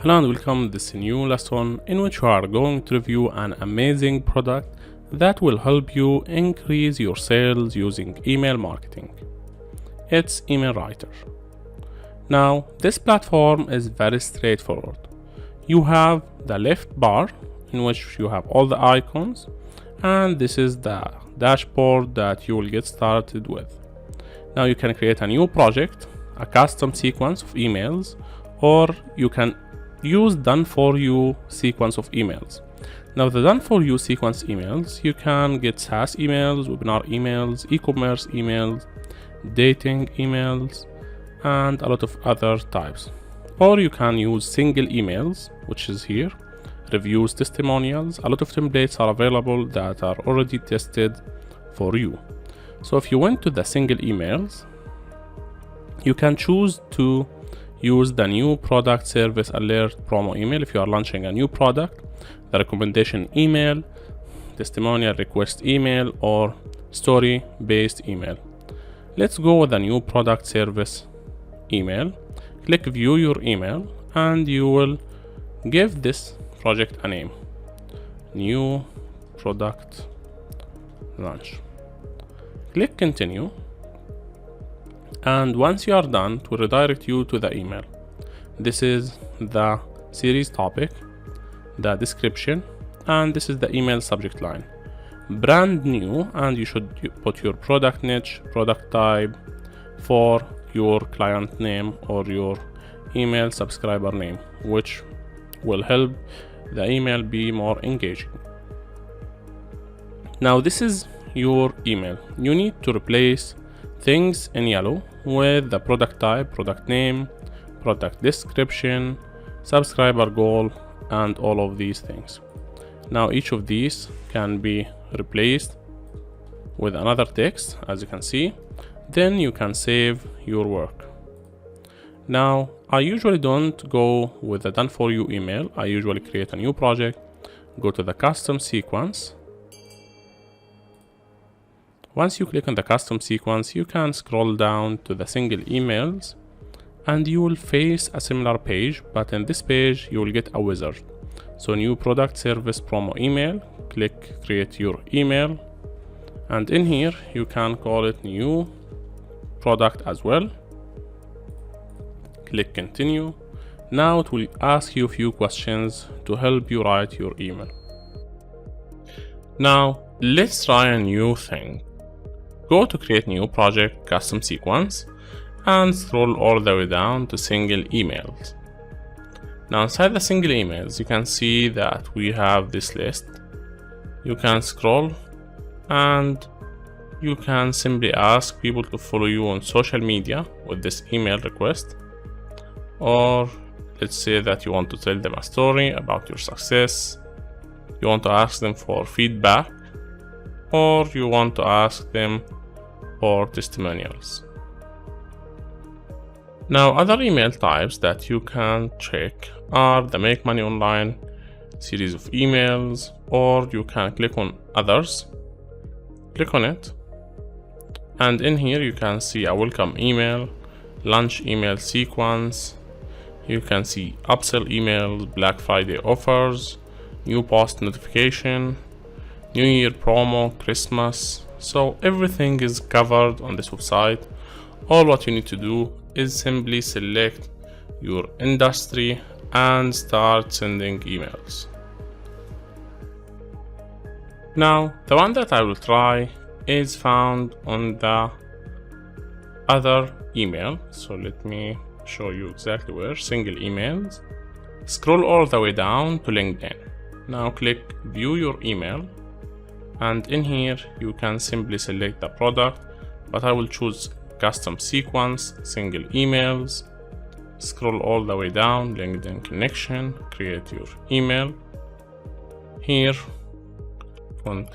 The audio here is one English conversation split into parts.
Hello and welcome to this new lesson in which we are going to review an amazing product that will help you increase your sales using email marketing. It's Email Writer. Now, this platform is very straightforward. You have the left bar in which you have all the icons, and this is the dashboard that you will get started with. Now you can create a new project, a custom sequence of emails, or you can use done for you sequence of emails. Now the done for you sequence emails, you can get SaaS emails, webinar emails, e-commerce emails, dating emails, and a lot of other types. Or you can use single emails, which is here, reviews, testimonials. A lot of templates are available that are already tested for you. So if you went to the single emails, you can choose to use the new product service alert promo email if you are launching a new product, the recommendation email, testimonial request email, or story based email. Let's go with the new product service email. Click view your email and you will give this project a name, new product launch. Click continue, and once you are done, it will redirect you to the email. This is the series topic, the description, and this is the email subject line. Brand new, and you should put your product niche, product type for your client name or your email subscriber name, which will help the email be more engaging. Now this is your email. You need to replace things in yellow with the product type, product name, product description, subscriber goal, and all of these things. Now each of these can be replaced with another text, as you can see. Then you can save your work. Now I usually don't go with the done for you email. I usually create a new project, go to the custom sequence. Once you click on the custom sequence, you can scroll down to the single emails and you will face a similar page, but in this page you will get a wizard. So new product service promo email, click create your email, and in here you can call it new product as well. Click continue. Now it will ask you a few questions to help you write your email. Now let's try a new thing. Go to create new project custom sequence and scroll all the way down to single emails. Now inside the single emails, you can see that we have this list. You can scroll and you can simply ask people to follow you on social media with this email request. Or let's say that you want to tell them a story about your success. You want to ask them for feedback, or you want to ask them for testimonials. Now other email types that you can check are the make money online series of emails, or you can click on others. Click on it, and in here you can see a welcome email, launch email sequence. You can see upsell emails, Black Friday offers, new post notification, New Year promo, Christmas. So everything is covered on this website. All what you need to do is simply select your industry and start sending emails. Now the one that I will try is found on the other email. So let me show you exactly where. Single emails. Scroll all the way down to LinkedIn. Now click view your email, and in here you can simply select the product, but I will choose custom sequence, single emails. Scroll all the way down, LinkedIn connection, create your email. Here, font.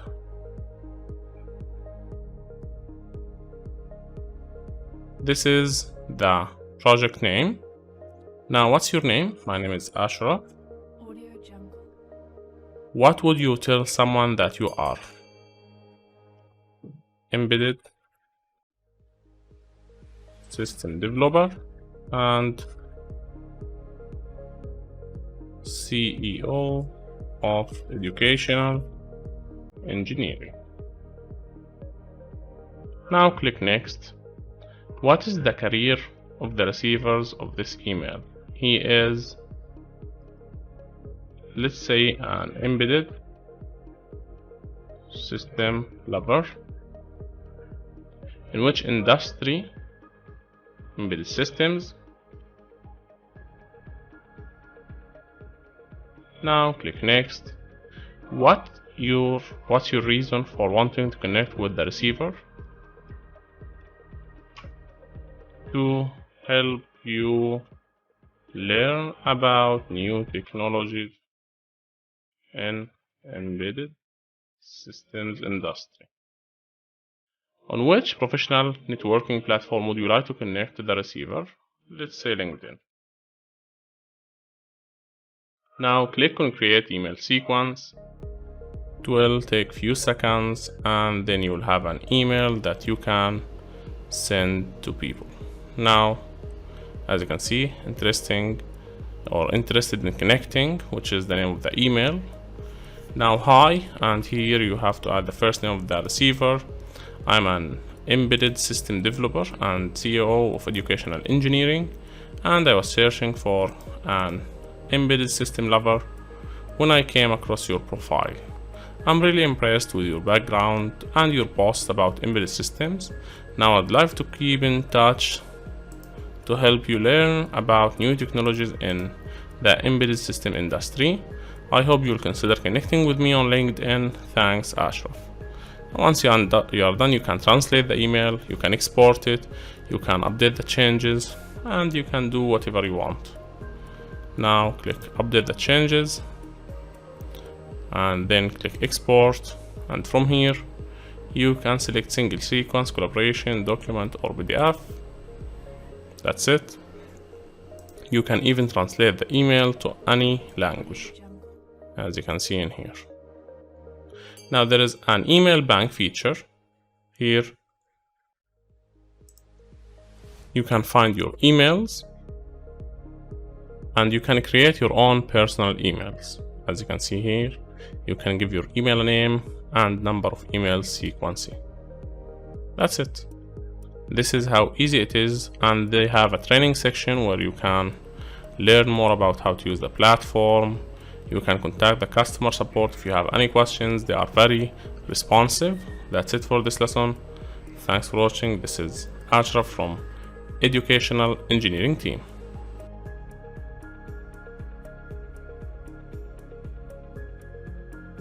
This is the project name. Now what's your name? My name is Ashraf. What would you tell someone that you are? Embedded system developer, and CEO of Educational Engineering. Now click Next. What is the career of the receivers of this email? He is, let's say, an embedded system lover. In which industry? Embedded systems. Now click Next. What's your reason for wanting to connect with the receiver? To help you learn about new technologies in embedded systems industry. On which professional networking platform would you like to connect to the receiver? Let's say LinkedIn. Now click on Create Email Sequence. It will take few seconds and then you will have an email that you can send to people. Now, as you can see, interested in connecting, which is the name of the email. Now, hi, and here you have to add the first name of the receiver. I'm an embedded system developer and CEO of Educational Engineering, and I was searching for an embedded system lover when I came across your profile. I'm really impressed with your background and your post about embedded systems. Now I'd like to keep in touch to help you learn about new technologies in the embedded system industry. I hope you'll consider connecting with me on LinkedIn. Thanks, Ashraf. Once you are done, you can translate the email, you can export it, you can update the changes, and you can do whatever you want. Now click Update the changes, and then click Export, and from here you can select single sequence, collaboration, document, or PDF. That's it. You can even translate the email to any language, as you can see in here. Now there is an email bank feature. Here you can find your emails and you can create your own personal emails. As you can see here, you can give your email name and number of emails sequencing. That's it. This is how easy it is, and they have a training section where you can learn more about how to use the platform. You can contact the customer support if you have any questions. They are very responsive. That's it for this lesson. Thanks for watching. This is Ashraf from Educational Engineering Team.